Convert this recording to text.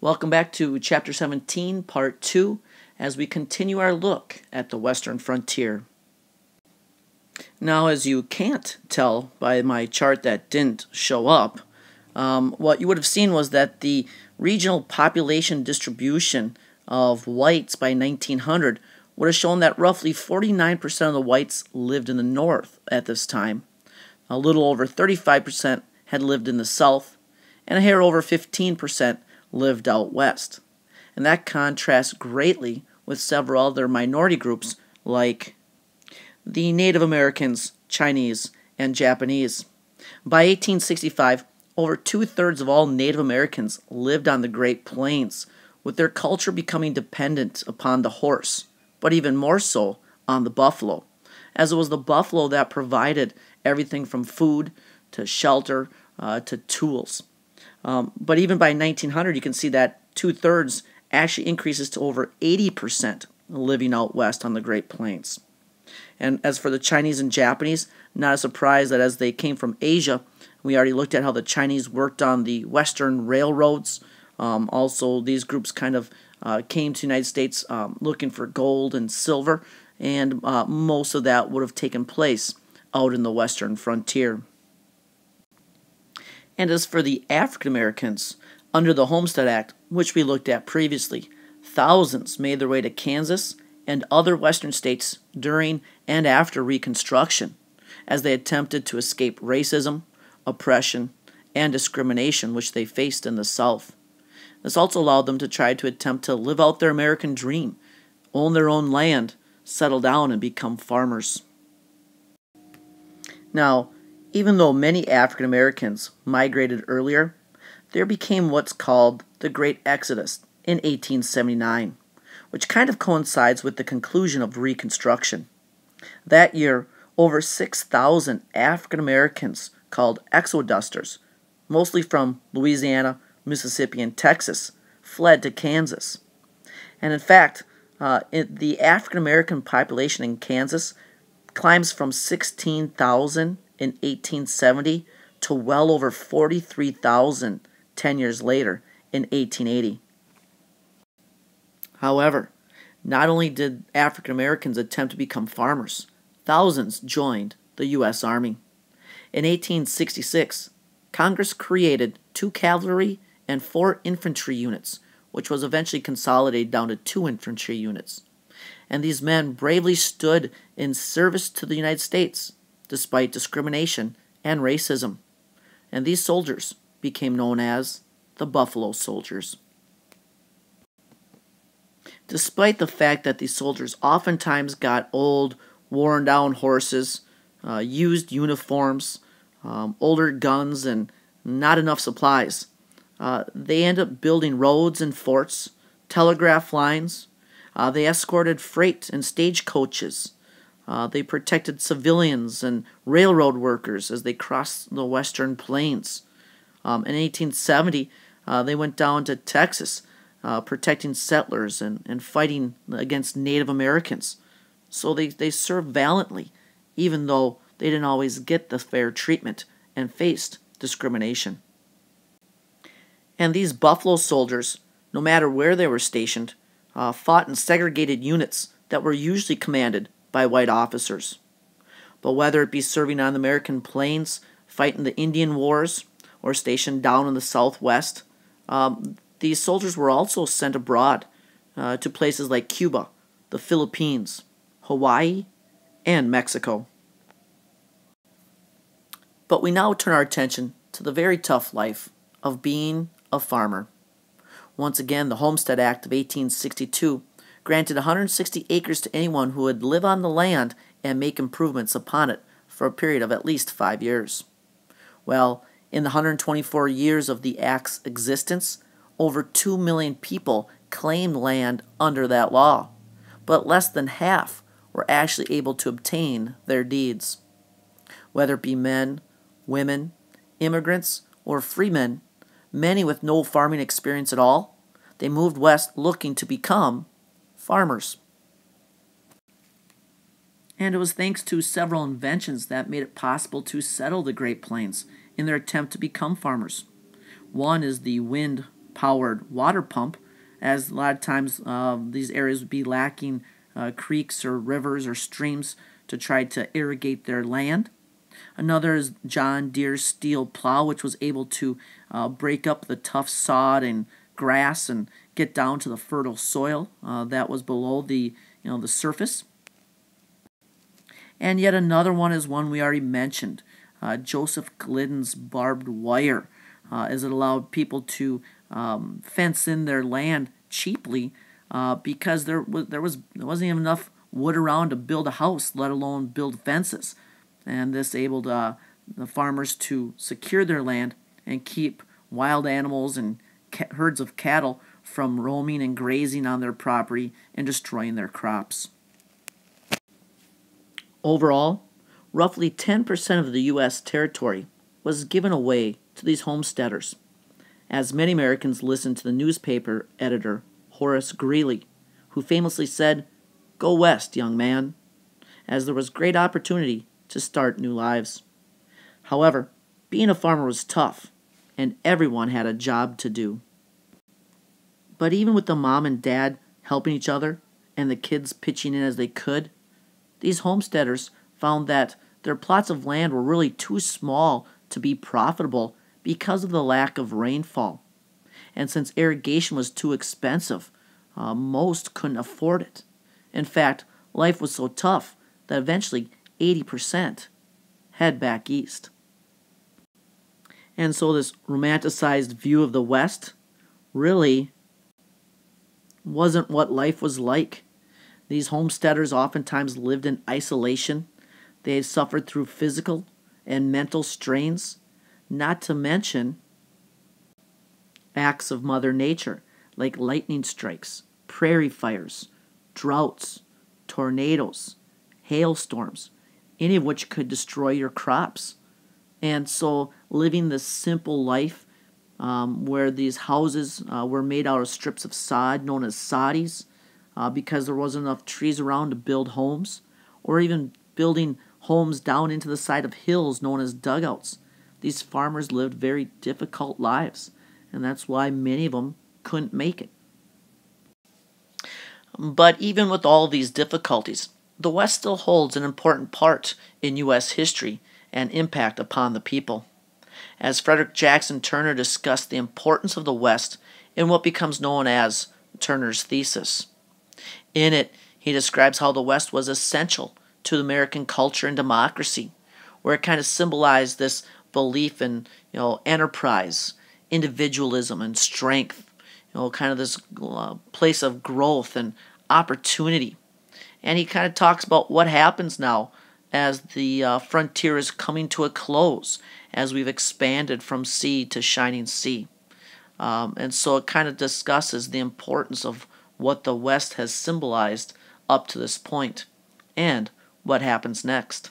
Welcome back to Chapter 17, Part 2, as we continue our look at the Western frontier. Now, as you can't tell by my chart that didn't show up, what you would have seen was that the regional population distribution of whites by 1900 would have shown that roughly 49% of the whites lived in the north at this time. A little over 35% had lived in the south, and a hair over 15% lived out west. And that contrasts greatly with several other minority groups like the Native Americans, Chinese, and Japanese. By 1865, over two-thirds of all Native Americans lived on the Great Plains, with their culture becoming dependent upon the horse, but even more so on the buffalo, as it was the buffalo that provided everything from food to shelter to tools. But even by 1900, you can see that two-thirds actually increases to over 80% living out west on the Great Plains. And as for the Chinese and Japanese, not a surprise that as they came from Asia, we already looked at how the Chinese worked on the western railroads. Also, these groups kind of came to the United States looking for gold and silver, and most of that would have taken place out in the western frontier. And as for the African Americans, under the Homestead Act, which we looked at previously, thousands made their way to Kansas and other western states during and after Reconstruction, as they attempted to escape racism, oppression, and discrimination which they faced in the South. This also allowed them to try to attempt to live out their American dream, own their own land, settle down, and become farmers. Now, even though many African Americans migrated earlier, there became what's called the Great Exodus in 1879, which kind of coincides with the conclusion of Reconstruction. That year, over 6,000 African Americans called exodusters, mostly from Louisiana, Mississippi, and Texas, fled to Kansas. And in fact, the African American population in Kansas climbs from 16,000 in 1870 to well over 43,000 10 years later in 1880. However, not only did African Americans attempt to become farmers, thousands joined the U.S. Army. In 1866, Congress created 2 cavalry and 4 infantry units, which was eventually consolidated down to 2 infantry units. And these men bravely stood in service to the United States, despite discrimination and racism. And these soldiers became known as the Buffalo Soldiers. Despite the fact that these soldiers oftentimes got old, worn-down horses, used uniforms, older guns, and not enough supplies, they ended up building roads and forts, telegraph lines. They escorted freight and stagecoaches. They protected civilians and railroad workers as they crossed the western plains. In 1870, they went down to Texas, protecting settlers and fighting against Native Americans. So they served valiantly, even though they didn't always get the fair treatment and faced discrimination. And these Buffalo Soldiers, no matter where they were stationed, fought in segregated units that were usually commanded by white officers. But whether it be serving on the American plains, fighting the Indian Wars, or stationed down in the Southwest, these soldiers were also sent abroad to places like Cuba, the Philippines, Hawaii, and Mexico. But we now turn our attention to the very tough life of being a farmer. Once again, the Homestead Act of 1862 granted 160 acres to anyone who would live on the land and make improvements upon it for a period of at least 5 years. Well, in the 124 years of the Act's existence, over 2 million people claimed land under that law, but less than half were actually able to obtain their deeds. Whether it be men, women, immigrants, or freemen, many with no farming experience at all, they moved west looking to become farmers. And it was thanks to several inventions that made it possible to settle the Great Plains in their attempt to become farmers. One is the wind powered water pump, as a lot of times these areas would be lacking creeks or rivers or streams to try to irrigate their land. Another is John Deere steel plow, which was able to break up the tough sod and grass and get down to the fertile soil that was below the surface. And yet another one is one we already mentioned, Joseph Glidden's barbed wire, as it allowed people to fence in their land cheaply because there wasn't even enough wood around to build a house, let alone build fences. And this enabled the farmers to secure their land and keep wild animals and herds of cattle from roaming and grazing on their property and destroying their crops. Overall, roughly 10% of the U.S. territory was given away to these homesteaders, as many Americans listened to the newspaper editor Horace Greeley, who famously said, "Go west, young man," as there was great opportunity to start new lives. However, being a farmer was tough, and everyone had a job to do. But even with the mom and dad helping each other and the kids pitching in as they could, these homesteaders found that their plots of land were really too small to be profitable because of the lack of rainfall. And since irrigation was too expensive, most couldn't afford it. In fact, life was so tough that eventually 80% head back east. And so this romanticized view of the West really wasn't what life was like. These homesteaders oftentimes lived in isolation. They had suffered through physical and mental strains, not to mention acts of Mother Nature like lightning strikes, prairie fires, droughts, tornadoes, hailstorms, any of which could destroy your crops. And so living this simple life where these houses were made out of strips of sod known as soddies because there wasn't enough trees around to build homes, or even building homes down into the side of hills known as dugouts. These farmers lived very difficult lives, and that's why many of them couldn't make it. But even with all these difficulties, the West still holds an important part in U.S. history and impact upon the people. As Frederick Jackson Turner discussed the importance of the West in what becomes known as Turner's thesis. In it, he describes how the West was essential to American culture and democracy, where it kind of symbolized this belief in, enterprise, individualism, and strength, kind of this place of growth and opportunity. And he kind of talks about what happens now as the frontier is coming to a close, as we've expanded from sea to shining sea. And so it kind of discusses the importance of what the West has symbolized up to this point and what happens next.